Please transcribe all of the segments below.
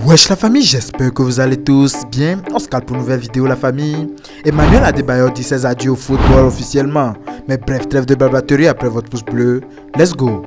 Wesh la famille, j'espère que vous allez tous bien. On se calme pour une nouvelle vidéo la famille. Emmanuel Adebayor dit ses adieux au football officiellement. Mais bref, trêve de barbaterie après votre pouce bleu. Let's go.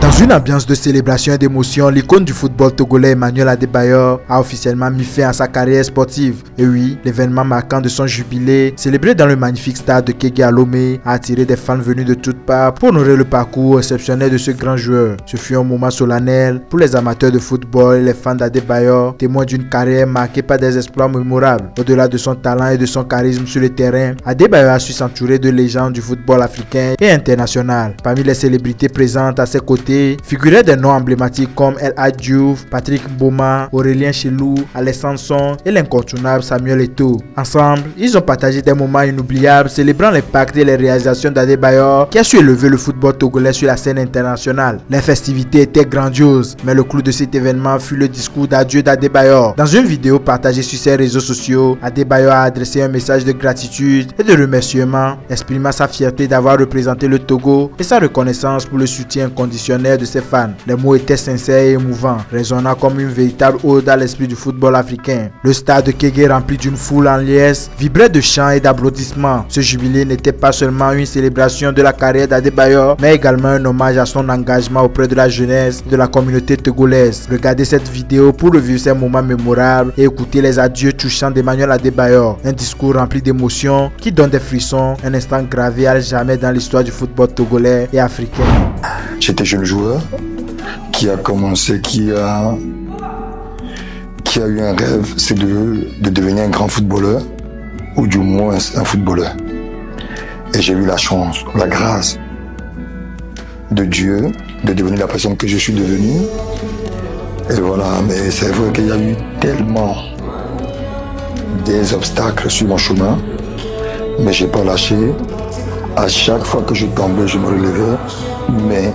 Dans une ambiance de célébration et d'émotion, l'icône du football togolais Emmanuel Adebayor a officiellement mis fin à sa carrière sportive. Et oui, l'événement marquant de son jubilé, célébré dans le magnifique stade de Kégué à Lomé, a attiré des fans venus de toutes parts pour honorer le parcours exceptionnel de ce grand joueur. Ce fut un moment solennel pour les amateurs de football et les fans d'Adebayor, témoins d'une carrière marquée par des exploits mémorables. Au-delà de son talent et de son charisme sur le terrain, Adebayor a su s'entourer de légendes du football africain et international. Parmi les célébrités présentes à ses côtés, figuraient des noms emblématiques comme El Hadji Diouf, Patrick Mboma, Aurélien Chilou, Alexandre Son et l'incontournable Samuel Eto'o. Ensemble, ils ont partagé des moments inoubliables célébrant l'impact et les réalisations d'Adebayor qui a su élever le football togolais sur la scène internationale. Les festivités étaient grandioses, mais le clou de cet événement fut le discours d'adieu d'Adebayor. Dans une vidéo partagée sur ses réseaux sociaux, Adebayor a adressé un message de gratitude et de remerciement, exprimant sa fierté d'avoir représenté le Togo et sa reconnaissance pour le soutien inconditionnel de ses fans. Les mots étaient sincères et émouvants, résonnant comme une véritable ode à l'esprit du football africain. Le stade de Kégué, rempli d'une foule en liesse, vibrait de chants et d'applaudissements. Ce jubilé n'était pas seulement une célébration de la carrière d'Adebayor, mais également un hommage à son engagement auprès de la jeunesse et de la communauté togolaise. Regardez cette vidéo pour revivre ces moments mémorables et écouter les adieux touchants d'Emmanuel Adebayor. Un discours rempli d'émotions qui donne des frissons, un instant gravé à jamais dans l'histoire du football togolais et africain. J'étais jeune joueur qui a commencé, qui a eu un rêve, c'est de devenir un grand footballeur, ou du moins un footballeur. Et j'ai eu la chance, la grâce de Dieu de devenir la personne que je suis devenu. Et voilà, mais c'est vrai qu'il y a eu tellement des obstacles sur mon chemin, mais j'ai pas lâché. À chaque fois que je tombais, je me relevais, mais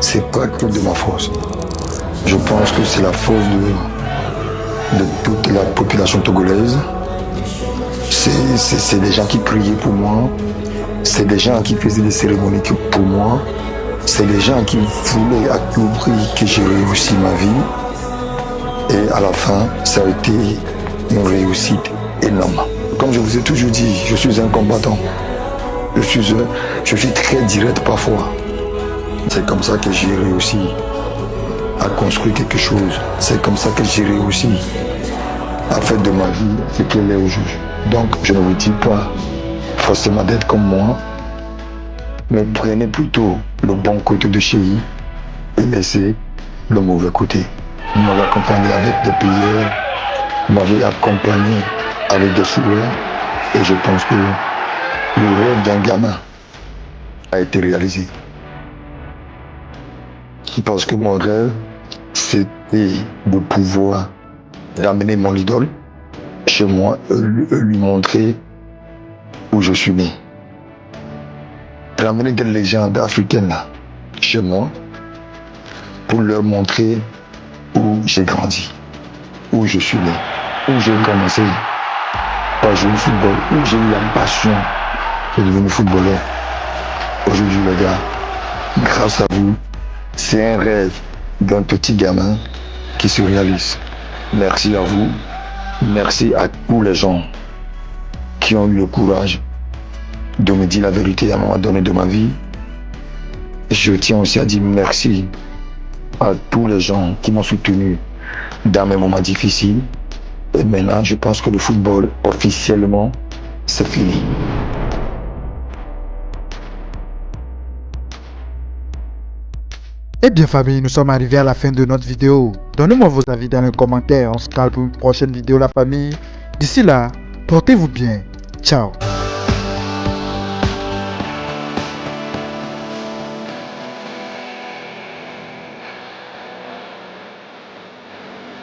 c'est pas que de ma force. Je pense que c'est la force de toute la population togolaise. C'est des gens qui priaient pour moi, c'est des gens qui faisaient des cérémonies pour moi, c'est des gens qui voulaient à tout prix que j'ai réussi ma vie. Et à la fin, ça a été une réussite énorme. Comme je vous ai toujours dit, je suis un combattant. Je suis très direct parfois. C'est comme ça que j'ai réussi à construire quelque chose. C'est comme ça que j'ai réussi à faire de ma vie ce qu'elle est aujourd'hui. Donc je ne vous dis pas forcément d'être comme moi, mais prenez plutôt le bon côté de Chéri et laissez le mauvais côté. Vous m'avez accompagné avec des prières, vous m'avez accompagné avec des sourires, et je pense que le rêve d'un gamin a été réalisé. Parce que mon rêve, c'était de pouvoir ramener mon idole chez moi et lui montrer où je suis né. Ramener des légendes africaines là, chez moi, pour leur montrer où j'ai grandi, où je suis né, où j'ai commencé à jouer au football, où j'ai eu la passion de devenir footballeur. Aujourd'hui les gars, grâce à vous, c'est un rêve d'un petit gamin qui se réalise. Merci à vous, merci à tous les gens qui ont eu le courage de me dire la vérité à un moment donné de ma vie. Je tiens aussi à dire merci à tous les gens qui m'ont soutenu dans mes moments difficiles. Et maintenant, je pense que le football, officiellement, c'est fini. Eh bien famille, nous sommes arrivés à la fin de notre vidéo. Donnez-moi vos avis dans les commentaires. On se calme pour une prochaine vidéo la famille. D'ici là, portez-vous bien. Ciao.